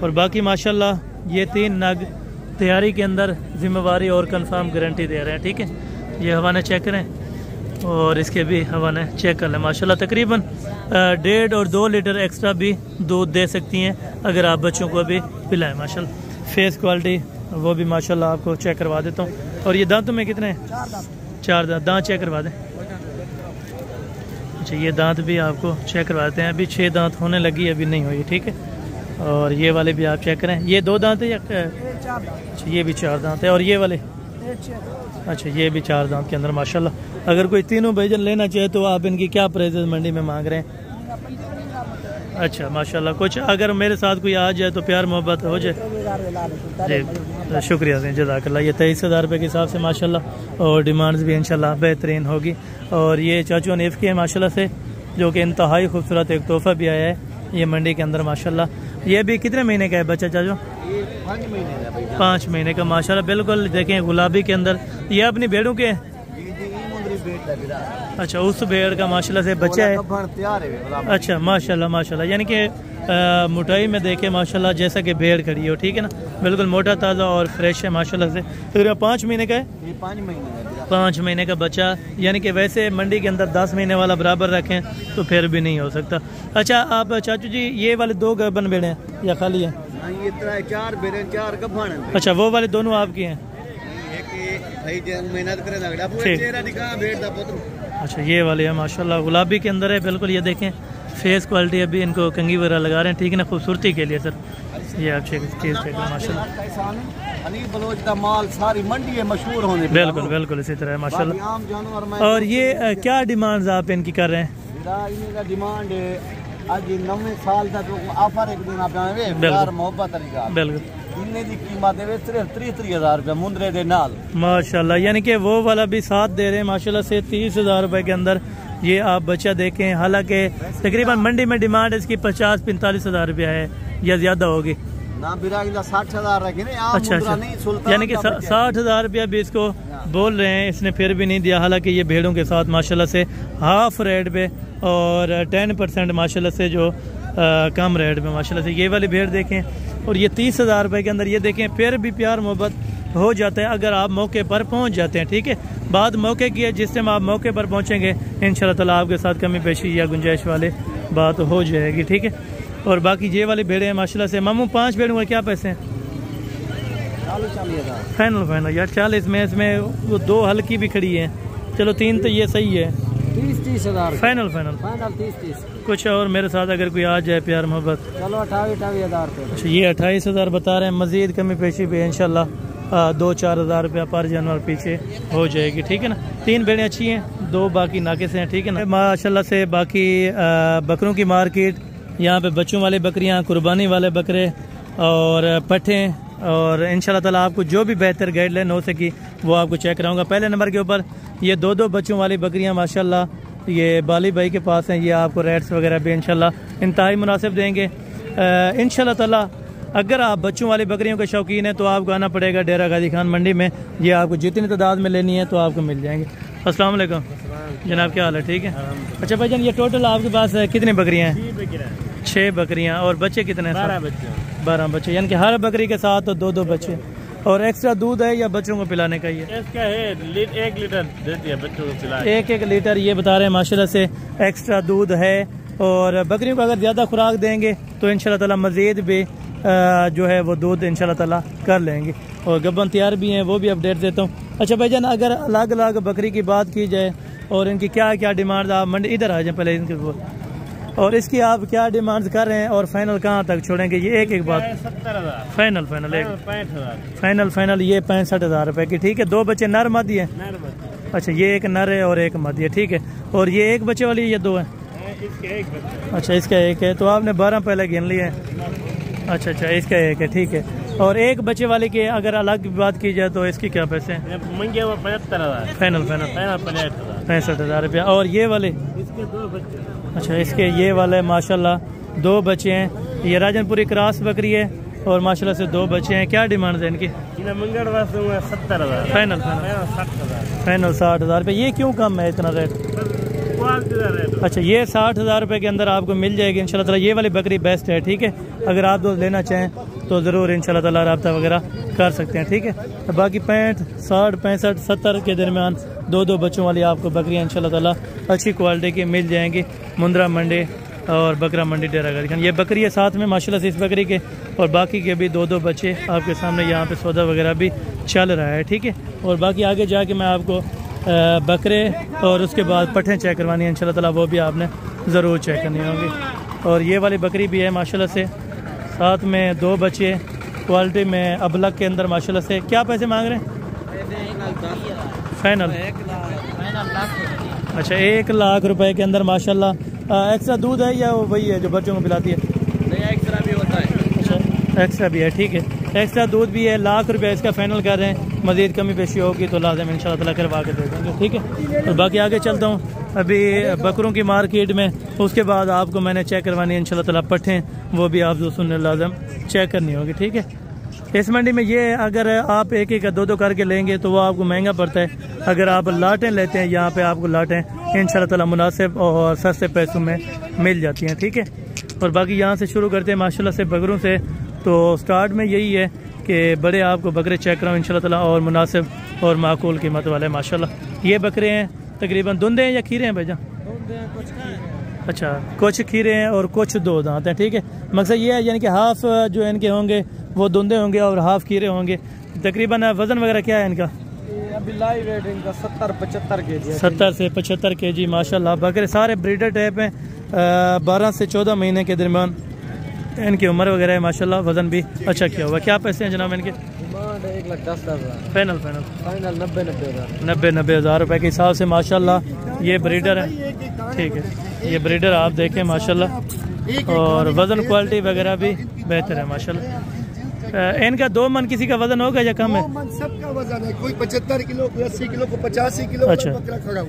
और बाकी माशाल्लाह ये 3 नग तैयारी के अंदर जिम्मेवारी और कंफर्म गारंटी दे रहे हैं, ठीक है। ये हवाने चेक करें और इसके भी हवाने चेक कर लें माशाल्लाह। तकरीबन 1.5 और 2 लीटर एक्स्ट्रा भी दूध दे सकती हैं अगर आप बच्चों को भी पिलाएं माशाल्लाह। फेस क्वालिटी वो भी माशाल्लाह आपको चेक करवा देता हूँ। और ये दांतों में कितने हैं? 4 दांत। दांत चेक करवा दें। अच्छा, ये दांत भी आपको चेक करवाते हैं। अभी 6 दांत होने लगी, अभी नहीं हुई, ठीक है। और ये वाले भी आप चेक करें। ये 2 दांत है या? अच्छा, ये भी 4 दांत है। और ये वाले? अच्छा, ये भी 4 दांत के अंदर माशाल्लाह। अगर कोई तीनों बैजन लेना चाहे तो आप इनकी क्या प्राइस मंडी में मांग रहे हैं? अच्छा माशाल्लाह। कुछ अगर मेरे साथ कोई आ जाए तो प्यार मोहब्बत हो जाए जी। शुक्रिया जज़ाकल्लाह। ये 23,000 रुपये के हिसाब से माशाल्लाह और डिमांड्स भी इंशाल्लाह बेहतरीन होगी। और ये चाचू हनीफ के माशाल्लाह से जो कि इंतहाई खूबसूरत एक तोहफ़ा भी आया है ये मंडी के अंदर माशाल्लाह। ये भी कितने महीने का है बच्चा चाचू? 5 महीने का माशाल्लाह। बिल्कुल देखें गुलाबी के अंदर। ये अपनी भेड़ों के अच्छा उस भेड़ का माशाल्लाह से बच्चा है। अच्छा माशाल्लाह माशाल्लाह। यानी कि मोटाई में देखे माशाल्लाह जैसा कि भेड़ खड़ी हो, ठीक है ना, बिल्कुल मोटा ताज़ा और फ्रेश है माशाल्लाह से। तो 5 महीने का है? 5 महीने का बच्चा। यानी कि वैसे मंडी के अंदर 10 महीने वाला बराबर रखें तो फिर भी नहीं हो सकता। अच्छा आप चाचू जी ये वाले 2 गबन भेड़े हैं या खाली है? ये 4 भेड़े 4 गबन हैं। अच्छा वो वाले दोनों आपकी हैं? अच्छा ये वाले है माशाल्लाह गुलाबी के अंदर है बिल्कुल। ये देखें फेस क्वालिटी अभी इनको कंगी वगैरह लगा रहे हैं, ठीक है ना, खूबसूरती के लिए सर। ये आप चीज़ चेक माशाल्लाह माल सारी मंडी है मशहूर होने। बिल्कुल बिल्कुल इसी तरह माशाल्लाह। और ये क्या डिमांड्स आप इनकी कर रहे हैं? डिमांड आज 9 साल तक ऑफर एक दिन आप मोहब्बत बिल्कुल दी कीमत है सिर्फ 33,000 रुपये मुंदरे दे नाल माशाल्लाह। यानी कि वो वाला भी साथ दे रहे हैं माशाल्लाह से 30,000 रुपये के अंदर ये आप बच्चा देखें। हालांकि तकरीबन मंडी में डिमांड इसकी 50-45,000 रुपया है या ज्यादा होगी ना। 60,000 रखे ना। अच्छा अच्छा। यानी कि 60,000 रुपया भी इसको बोल रहे हैं, इसने फिर भी नहीं दिया। हालांकि ये भेड़ों के साथ माशाल्लाह से हाफ रेट पे और 10% माशाल्लाह से जो कम रेट पे माशाल्लाह से ये वाली भेड़ देखें। और ये 30,000 रुपये के अंदर ये देखें फिर भी प्यार मोहब्बत हो जाता है अगर आप मौके पर पहुंच जाते हैं, ठीक है। बात मौके की है, जिस टाइम आप मौके पर पहुंचेंगे इंशाल्लाह ताला आपके साथ कमी पेशी या गुंजाइश वाले बात हो जाएगी, ठीक है। और बाकी ये वाली भेड़े हैं माशाल्लाह से। मामू 5 भेड़ों का क्या पैसे हैं? फाइनल यार 40 में। इसमें वो 2 हल्की भी खड़ी है। चलो 3 तो ये सही है। 30,000 फाइनल 30 कुछ और मेरे साथ अगर कोई आ जाए प्यार मोहब्बत। चलो 28,000 रुपये। अच्छा ये 28,000 बता रहे हैं। मजीद कमी पेशी पे इंशाल्लाह 2-4 हज़ार रुपया पर जानवर पीछे हो जाएगी, ठीक है ना। 3 भेड़ें अच्छी हैं, 2 बाकी नाके से हैं, ठीक है ना माशाल्लाह से। बाकी बकरों की मार्केट यहाँ पे बच्चों वाली बकरियाँ, कुर्बानी वाले बकरे और पट्ठे और इंशाल्लाह ताला आपको जो भी बेहतर गाइडलाइन हो सकी वो आपको चेक कराऊंगा। पहले नंबर के ऊपर ये 2-2 बच्चों वाली बकरियां माशाल्लाह ये बाली भाई के पास हैं। ये आपको रेट्स वगैरह भी इंशाल्लाह इंतहाई मुनासिब देंगे इंशाल्लाह ताला। अगर आप बच्चों वाली बकरियों के शौकीन हैं तो आपको आना पड़ेगा डेरा गाजी खान मंडी में। ये आपको जितनी तादाद में लेनी है तो आपको मिल जाएंगे। अस्सलाम वालेकुम जनाब, क्या हाल है? ठीक है। अच्छा भाईजान ये टोटल आपके पास कितनी बकरियाँ हैं? 6 बकरियाँ। और बच्चे कितने हैं? 12 बच्चे। यानी कि हर बकरी के साथ तो 2-2 बच्चे। और एक्स्ट्रा दूध है या बच्चों को पिलाने का? ये इसका है 1 लीटर देती है बच्चों को पिलाने। 1 लीटर ये बता रहे हैं माशाल्लाह से एक्स्ट्रा दूध है। और बकरियों को अगर ज़्यादा खुराक देंगे तो इंशाल्लाह ताला मज़ीद भी जो है वो दूध इंशाल्लाह ताला कर लेंगे। और गब्बन तैयार भी हैं, वो भी अपडेट देता हूँ। अच्छा भाईजान अगर अलग अलग बकरी की बात की जाए और इनकी क्या क्या डिमांड, आप मंडी इधर आ जाए पहले इनके वो, और इसकी आप क्या डिमांड कर रहे हैं और फाइनल कहाँ तक छोड़ेंगे? ये एक बात 70,000 फाइनल 65,000 फाइनल ये 65,000 रुपए की, ठीक है। 2 बच्चे नर मदी है? अच्छा ये एक नर है और एक मदी है, ठीक है। और ये 1 बच्चे वाली ये 2 है? अच्छा इसका 1 है, तो आपने 12 पहले गिन लिए। अच्छा इसका 1 है, ठीक है। और 1 बच्चे वाले की अगर अलग बात की जाए तो इसकी क्या पैसे हैं? 75,000 फाइनल 65,000 रुपया। और ये वाले? इसके 2 बच्चे। अच्छा इसके ये वाले माशाल्लाह 2 बच्चे हैं। ये राजनपुरी क्रॉस बकरी है और माशाल्लाह से 2 बच्चे हैं। क्या डिमांड है इनकी? 70,000 फाइनल 60,000 रुपये। ये क्यों कम है इतना रेट? अच्छा ये 60,000 रुपये के अंदर आपको मिल जाएगी इंशाल्लाह ताला। ये वाली बकरी बेस्ट है, ठीक है। अगर आप दोस्त लेना चाहें तो ज़रूर इंशाल्लाह ताला रब्ता वगैरह कर सकते हैं, ठीक है। बाकी 65, 60, 65, 70 के दरमियान 2-2 बच्चों वाली आपको बकरियाँ इंशाल्लाह ताला अच्छी क्वालिटी की मिल जाएंगी मुंद्रा मंडी और बकरा मंडी डेरा गाजी खान। ये बकरी है साथ में माशाल्लाह से इस बकरी के, और बाकी के भी 2-2 बच्चे आपके सामने यहाँ पे सौदा वगैरह भी चल रहा है, ठीक है। और बाकी आगे जाके मैं आपको बकरे और उसके बाद पट्ठें चेक करवानी है इंशाल्लाह ताला, वो भी आपने ज़रूर चेक करनी होगी। और ये वाली बकरी भी है माशाल्लाह से, साथ में 2 बच्चे क्वालिटी में अबलग के अंदर माशाल्लाह से। क्या पैसे मांग रहे हैं? फाइनल अच्छा 1 लाख रुपए के अंदर माशाल्लाह एक्स्ट्रा दूध है या वही है जो बच्चों को पिलाती है? नहीं, एक्स्ट्रा भी होता है। अच्छा, एक्स्ट्रा भी है, ठीक है। एक्स्ट्रा दूध भी है। ₹1,00,000 इसका फाइनल कर रहे हैं। मज़ीद कमी पेशी होगी तो लाजम इंशाल्लाह ताला करवा के दे देंगे, ठीक है। और बाकी आगे चलता हूँ अभी बकरों की मार्केट में, उसके बाद आपको मैंने चेक करवानी है इंशाल्लाह ताला पट्ठें, वो भी आप दोस्तों ने लाजम चेक करनी होगी, ठीक है। इस मंडी में ये अगर आप एक एक दो दो करके लेंगे तो वो आपको महंगा पड़ता है। अगर आप लाटें लेते हैं यहाँ पे आपको लाटें इंशाल्लाह ताला मुनासिब और सस्ते पैसों में मिल जाती हैं, ठीक है। और बाकी यहाँ से शुरू करते हैं माशाल्लाह से बकरों से। तो स्टार्ट में यही है कि बड़े आपको बकरे चेक कराऊँ इंशाल्लाह ताला और मुनासिब और माकूल कीमत वाले माशाल्लाह। ये बकरे हैं तकरीबन दुंदे हैं या खीरे हैं भाईजान? अच्छा, कुछ खीरे हैं और कुछ दो दांत हैं, ठीक है। मकसद ये है यानी कि हाफ जो इनके होंगे वो दुंदे होंगे और हाफ खीरे होंगे। तकरीबन वज़न वगैरह क्या है इनका? अभी लाइव वेट इनका 70-75 kg है। 70 से 75 kg माशाल्लाह। बकरे सारे ब्रीडर टाइप हैं, 12 से 14 महीने के दरमियान इनकी उम्र वगैरह है माशाल्लाह। वज़न भी अच्छा किया हुआ। क्या पैसे हैं जनाब इनके? डिमांड 1,10,000। फाइनल 90-90 हज़ार रुपये के हिसाब से माशाल्लाह ये ब्रीडर है, ठीक है। ये ब्रीडर आप देखें माशाल्लाह और वज़न क्वालिटी वगैरह भी बेहतर है माशाल्लाह। इनका 2 मन किसी का वज़न होगा या कम है? 2 मन सबका वज़न है, कोई 75 किलो, कोई 80 किलो, कोई 85 किलो। अच्छा,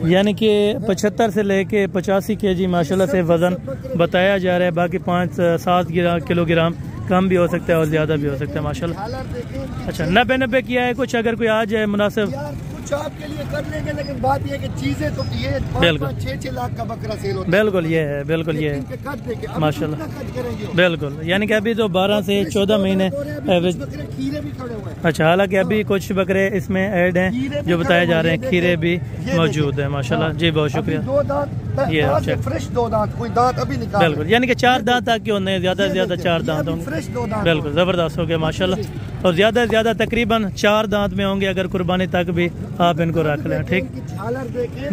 यानी कि 75 से लेके 85 kg माशाल्लाह से वज़न बताया जा रहा है। बाकी 5-7 किलोग्राम कम भी हो सकता है और ज़्यादा भी हो सकता है माशाल्लाह। अच्छा, 90 किया है कुछ अगर कोई आ जाए मुनासिब कुछ आपके लिए कर लेंगे, लेकिन बात ये है कि चीजें तो ये 5-6 लाख का बकरा सेल होता है। बिल्कुल ये है, बिल्कुल ये है माशाल्लाह। बिल्कुल यानी कि अभी तो 12 से 14 महीने एवरेज। अच्छा, हालांकि अभी कुछ बकरे इसमें ऐड हैं जो बताए जा रहे हैं, खीरे भी मौजूद है माशाल्लाह। जी बहुत शुक्रिया। 2 दांत ये फ्रेश 2 दांत, कोई दांत अभी निकाल। बिल्कुल यानी कि 4 दांत तक के होने, ज्यादा से ज्यादा 4 दांत होंगे। फ्रेश 2 दांत बिल्कुल ज़बरदस्त हो गया माशाल्लाह। और ज्यादा से ज्यादा तकरीबन 4 दांत में होंगे अगर कुर्बानी तक भी आप इनको रख लें, ठीक।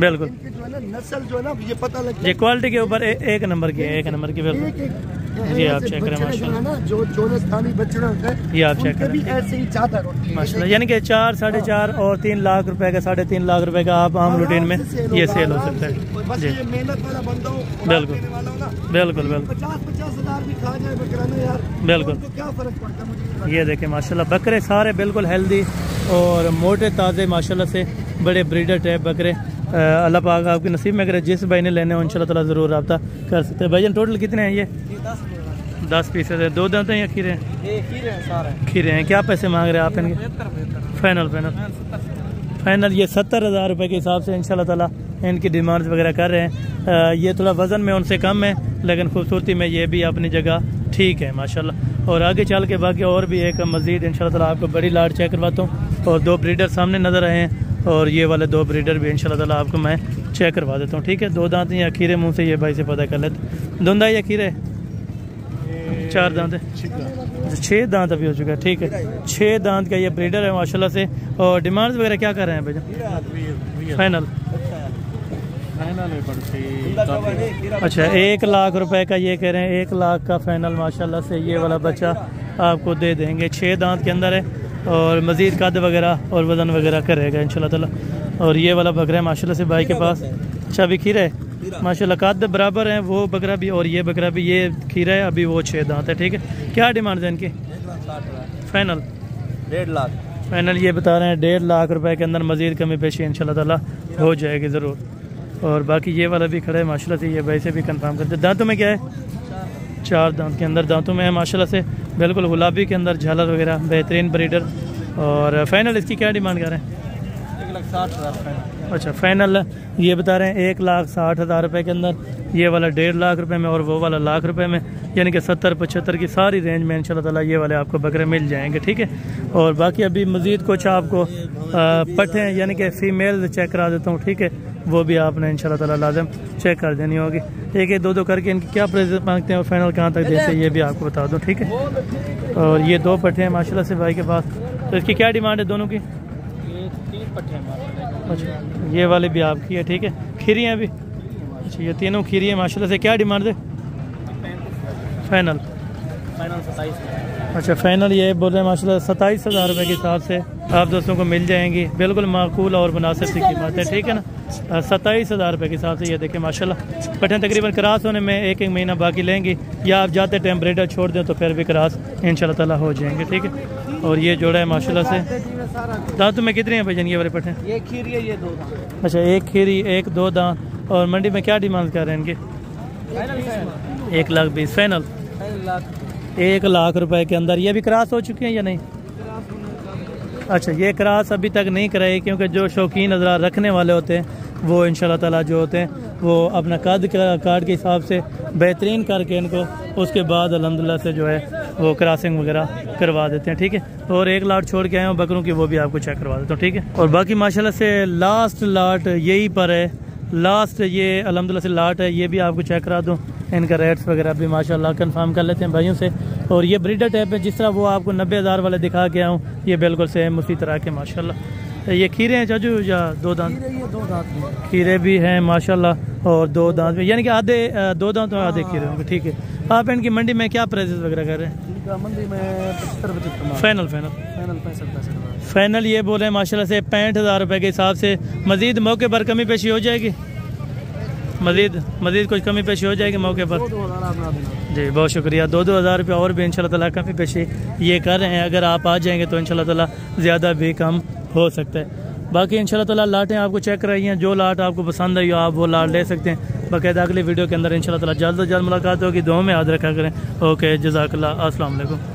बिल्कुल नस्ल जो है ना ये पता लग, ये क्वालिटी के ऊपर एक नंबर की है, 1 नंबर की। बिल्कुल ये आप चेक करें माशाल्लाह। जो स्थानीय बच्चे होते हैं ये आप चेक करें ऐसे ही चादर होती है माशाल्लाह। यानी कि 4, 4.5 और 3 लाख रुपए का, 3.5 लाख रुपए का आप आम रूटीन में ये सेल हो सकता है जी। मेहनत वाला बंदा हो, बिल्कुल बिल्कुल बिल्कुल 50-50 हज़ार भी खा जाए बकरा ना यार, बिल्कुल तो क्या फर्क पड़ता है मुझे। ये देखें माशाल्लाह बकरे सारे बिल्कुल हेल्दी और मोटे ताज़े माशाल्लाह से बड़े ब्रीडर टाइप बकरे। अल्लाह पाक आपके नसीब में अगर जिस भाई ने लेने हो इंशाल्लाह ताला ज़रूर रब्ता कर सकते हैं। भाईजान टोटल कितने हैं ये? 10 पीसेज है। 2 दांत हैं या खीरे हैं? खीरे हैं। क्या पैसे मांग रहे हैं आप इनके? फाइनल ये 70,000 रुपये के हिसाब से इंशाल्लाह ताला इनकी डिमांड्स वगैरह कर रहे हैं। ये थोड़ा वज़न में उनसे कम है लेकिन खूबसूरती में ये भी अपनी जगह ठीक है माशाल्लाह। और आगे चल के बाकी और भी एक मज़ीद इंशाल्लाह ताला आपको बड़ी लाट चेक करवाता हूँ। और 2 ब्रीडर सामने नज़र आए हैं और ये वाले 2 ब्रीडर भी इंशाल्लाह ताला आपको मैं चेक करवा देता हूँ, ठीक है। 2 दांत या खीरे मुँह से ये भाई से पता कर लेते। धुंधा या खीरे? 4 दांत है। 6 दांत अभी हो चुका है, ठीक है। 6 दांत का ये ब्रीडर है माशाल्लाह से। और डिमांड्स वगैरह क्या कर रहे हैं भैया? फाइनल अच्छा 1 लाख रुपए का ये कह रहे हैं। 1 लाख का फाइनल माशाल्लाह से ये वाला बच्चा आपको दे देंगे। 6 दांत के अंदर है और मज़ीद कद वगैरह और वज़न वगैरह करेगा इंशाल्लाह ताला। और ये वाला बकरा है माशाल्लाह से भाई के पास। अच्छा अभी खीरा है माशाल्लाह, कद बराबर है वो बकरा भी और ये बकरा भी। ये खीरा है अभी, वो 6 दांत है, ठीक है। क्या डिमांड है इनकी? फाइनल 1.5 लाख फाइनल ये बता रहे हैं। 1.5 लाख रुपए के अंदर मज़ीद कमी पेशी इंशाल्लाह ताला हो जाएगी ज़रूर। और बाकी ये वाला भी खड़ा है माशाल्लाह से। ये वैसे भी कंफर्म करते। दांतों में क्या है? 4 दांत के अंदर दांतों में है माशाल्लाह से। बिल्कुल गुलाबी के अंदर झालर वगैरह, बेहतरीन ब्रीडर। और फाइनल इसकी क्या डिमांड कर रहे हैं? 1,60,000। अच्छा फाइनल ये बता रहे हैं 1,60,000 रुपये के अंदर। ये वाला 1.5 लाख रुपए में और वो वाला लाख रुपए में, यानी कि 70-75 की सारी रेंज में इंशाल्लाह ताला ये वाले आपको बकरे मिल जाएंगे, ठीक है। और बाकी अभी मज़ीद कुछ आपको पट्ठे यानी कि फ़ीमेल चेक करा देता हूँ, ठीक है। वो भी आपने इंशाल्लाह ताला लाजम चेक कर देनी होगी। 1-1, 2-2 करके इनकी क्या प्राइस मांगते हैं और फाइनल कहाँ तक देते हैं ये भी आपको बता दूँ, ठीक है। और ये 2 पट्ठे हैं माशाल्लाह से भाई के पास। तो इसकी क्या डिमांड है दोनों की? ये 3 पट्टे हैं। अच्छा ये वाले भी आपकी है, ठीक है। खीरी हैं अभी? अच्छा ये तीनों खीरी है माशाल्लाह से। क्या डिमांड है? फाइनल 27 अच्छा फाइनल ये बोल रहे हैं माशाल्लाह 27,000 रुपये के हिसाब से आप दोस्तों को मिल जाएंगी, बिल्कुल माकूल और मुनासिब सी कीमत है, ठीक है ना। 27,000 रुपये के हिसाब से ये देखें माशाल्लाह। पट्ठे तकरीबन क्रॉस होने में एक महीना बाकी लेंगी, या आप जाते टाइम ब्रीडर छोड़ दें तो फिर भी क्रॉस इंशाल्लाह ताला हो जाएंगे, ठीक है। और ये जोड़ा है माशाल्लाह से। दांतों में कितने हैं भाईजान ये वाले पट्ठे? ये खीरी है, ये 2 दांत। अच्छा एक खीरी एक 2 दांत। और मंडी में क्या डिमांड कर रहे हैं इनके? 1,20,000 फाइनल। 1,00,000 रुपए के अंदर। ये भी क्रॉस हो चुके हैं या नहीं? अच्छा ये क्रॉस अभी तक नहीं कराई, क्योंकि जो शौकीन हज़रात रखने वाले होते हैं वो इंशाल्लाह ताला जो होते हैं वो अपना कद कार्ड के हिसाब से बेहतरीन करके इनको उसके बाद अल्हम्दुलिल्लाह से जो है वो क्रॉसिंग वगैरह करवा देते हैं, ठीक है। और एक लाट छोड़ के आए हूँ बकरों की, वो भी आपको चेक करवा देता हूँ, ठीक है। और बाकी माशाल्लाह से लास्ट लाट यही पर है, लास्ट ये अल्हम्दुलिल्लाह से लाट है, ये भी आपको चेक करा दूँ। इनका रेट्स वगैरह भी माशाल्लाह कंफर्म कर लेते हैं भाइयों से। और ये ब्रीडर टाइप है, जिस तरह वो आपको 90,000 वाले दिखा के आऊँ, ये बिल्कुल सेम उसी तरह के माशाल्लाह। ये खीरे हैं चाचू या 2 दांत? ये 2 दांत खीरे भी हैं माशाल्लाह, और 2 दांत भी, यानी कि आधे 2 दांत और आधे खीरे होंगे, ठीक है। आप इनकी मंडी में क्या प्राइसेस वगैरह कर रहे हैं? मंडी में 75 फाइनल फाइनल ये बोल रहे हैं माशाल्लाह से 65,000 रुपये के हिसाब से। मज़ीद मौके पर कमी पेशी हो जाएगी? मज़ीद कुछ कमी पेशी हो जाएगी मौके पर? जी बहुत शुक्रिया। 2-2 हज़ार रुपये और भी इंशाल्लाह ताला कमी पेशी ये कर रहे हैं। अगर आप आ जाएंगे तो इंशाल्लाह ताला ज़्यादा भी कम हो सकता है। बाकी इंशाल्लाह ताला लाटें आपको चेक कराई हैं, जो लाट आपको पसंद आई हो आप वो लाट ले सकते हैं। बाकायदा अगली वीडियो के अंदर इंशाल्लाह ताला जल्द से जल्द मुलाकात होगी। दुआ में याद रखा करें। ओके जज़ाकल्लाह, अस्सलाम वालेकुम।